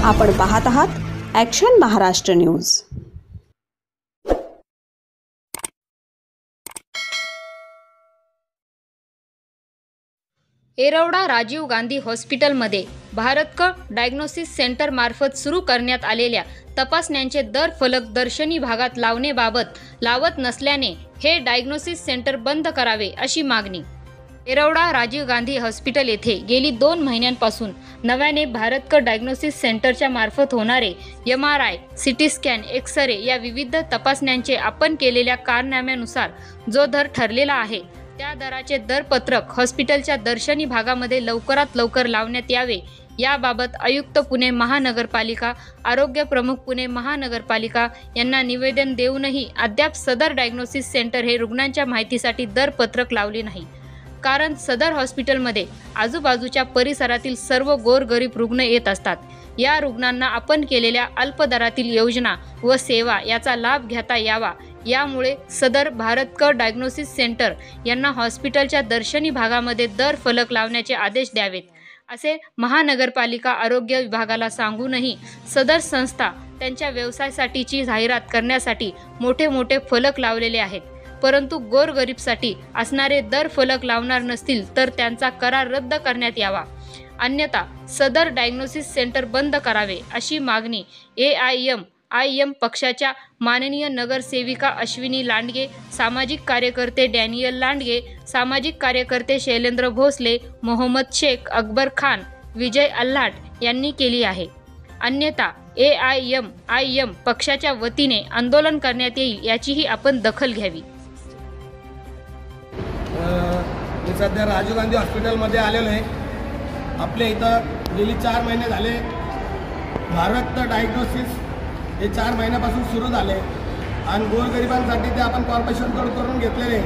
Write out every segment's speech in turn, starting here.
आपण पाहत आहात ॲक्शन महाराष्ट्र न्यूज। येरवडा राजीव गांधी हॉस्पिटलमध्ये भारत डायग्नोसिस सेंटर मार्फत सुरू करण्यात आलेल्या तपासण्यांचे दर फलक दर्शनी भागात लावण्याबाबत लावत नसल्याने हे डायग्नोसिस सेंटर बंद करावे अशी मागणी येरवडा राजीव गांधी हॉस्पिटल येथे गेली 2 महिन्यांपासून नव्याने भारत डायग्नोसिस सेंटरच्या मार्फत होणारे MRI, CT स्कॅन, एक्स-रे या विविध तपासण्यांचे आपण केलेल्या कारनाम्यानुसार जो दर ठरलेला आहे त्या दराचे दरपत्रक हॉस्पिटलच्या दर्शनी भागामध्ये लवकरात लवकर लावण्यात यावे याबाबत आयुक्त पुणे महानगरपालिका, आरोग्य प्रमुख पुणे महानगरपालिका यांना निवेदन देऊनही अद्याप सदर डायग्नोसिस सेंटर हे रुग्णांच्या माहितीसाठी दरपत्रक लावले नाही। कारण सदर हॉस्पिटलमध्ये आजूबाजूच्या परिसरातील सर्व गोरगरीब रुग्ण येत असतात। या रुग्णांना आपण केलेल्या अल्प दरातील योजना व सेवा याचा लाभ घेता यावा यामुळे सदर भारत डायग्नोसिस सेंटर यांना हॉस्पिटलच्या दर्शनी भागामध्ये दर फलक लावण्याचे आदेश द्यावेत असे महानगरपालिका आरोग्य विभागाला सांगूनही सदर संस्था त्यांच्या व्यवसायासाठीची जाहिरात करण्यासाठी मोठे मोठे फलक लावलेले आहेत, परंतु गोरगरीबसाठी असणारे दर फलक लावणार नसतील तर त्यांचा करार रद्द करण्यात यावा, अन्यथा सदर डायग्नोसिस सेंटर बंद करावे अशी मागणी AIM पक्षाच्या माननीय नगरसेविका अश्विनी लांडगे, सामाजिक कार्यकर्ते डॅनियल लांडगे, सामाजिक कार्यकर्ते शैलेंद्र भोसले, मोहम्मद शेख, अकबर खान, विजय अल्हाट यांनी केली आहे। अन्यथा AIM पक्षाच्या वतीने आंदोलन करण्यात येईल याचीही आपण दखल घ्यावी। मी सध्या राजीव गांधी हॉस्पिटलमध्ये आलेलो आहे। आपल्या इथं गेली 4 महिने झाले भारत डायग्नोसिस हे 4 महिन्यापासून सुरू झाले आणि गोरगरिबांसाठी ते आपण कॉर्पोरेशनकडून करून घेतलेले,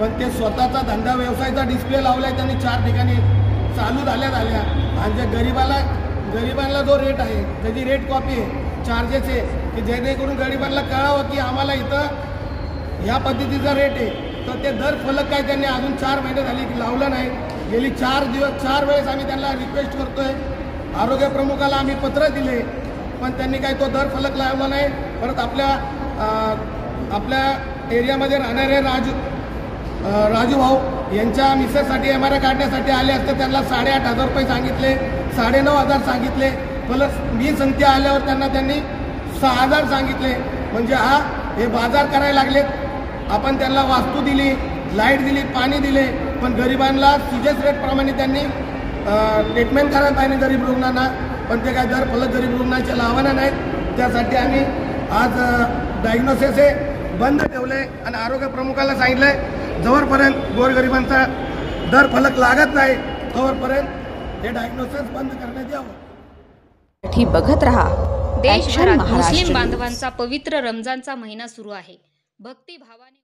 पण ते स्वतःचा धंदा व्यवसायाचा डिस्प्ले लावला आहे त्यांनी 4 ठिकाणी चालू झाल्या आणि जे गरिबांना जो रेट आहे त्याची रेट कॉपी आहे, चार्जेस आहे की जेणेकरून गरिबांना कळावं की आम्हाला इथं ह्या पद्धतीचा रेट आहे, तर ते दर फलक काय त्यांनी अजून 4 महिने झाले लावलं नाही। गेली 4 वेळेस आम्ही त्यांना रिक्वेस्ट करतोय, आरोग्य प्रमुखाला आम्ही पत्र दिले पण त्यांनी काही तो दर फलक लावला नाही। परत आपल्या एरियामध्ये राहणारे राजू भाऊ यांच्या मिसेससाठी MRI काढण्यासाठी आले असते, त्यांना 8,500 रुपये सांगितले, 9,500 सांगितले, प्लस मी संख्या आल्यावर त्यांनी 6,000 सांगितले। म्हणजे हे बाजार करायला लागलेत। आपण त्यांना वास्तू दिली, लाईट दिली, पाणी दिले, पण गरिबांना सीजस रेटप्रमाणे त्यांनी ट्रीटमेंट करायला पाहिजे गरीब रुग्णांना, पण ते काय दर फलक गरीब रुग्णांचे लावणार नाहीत। त्यासाठी आम्ही आज डायग्नोसिस हे बंद ठेवले आणि आरोग्य प्रमुखाला सांगितलंय जोपर्यंत गोरगरिबांचा दर फलक लागत नाही तोपर्यंत हे डायग्नोसिस बंद करण्यात यावं। ठी बघत रहा देशभरात मुस्लिम बांधवांचा पवित्र रमजानचा महिना सुरू आहे। भक्तिभावाने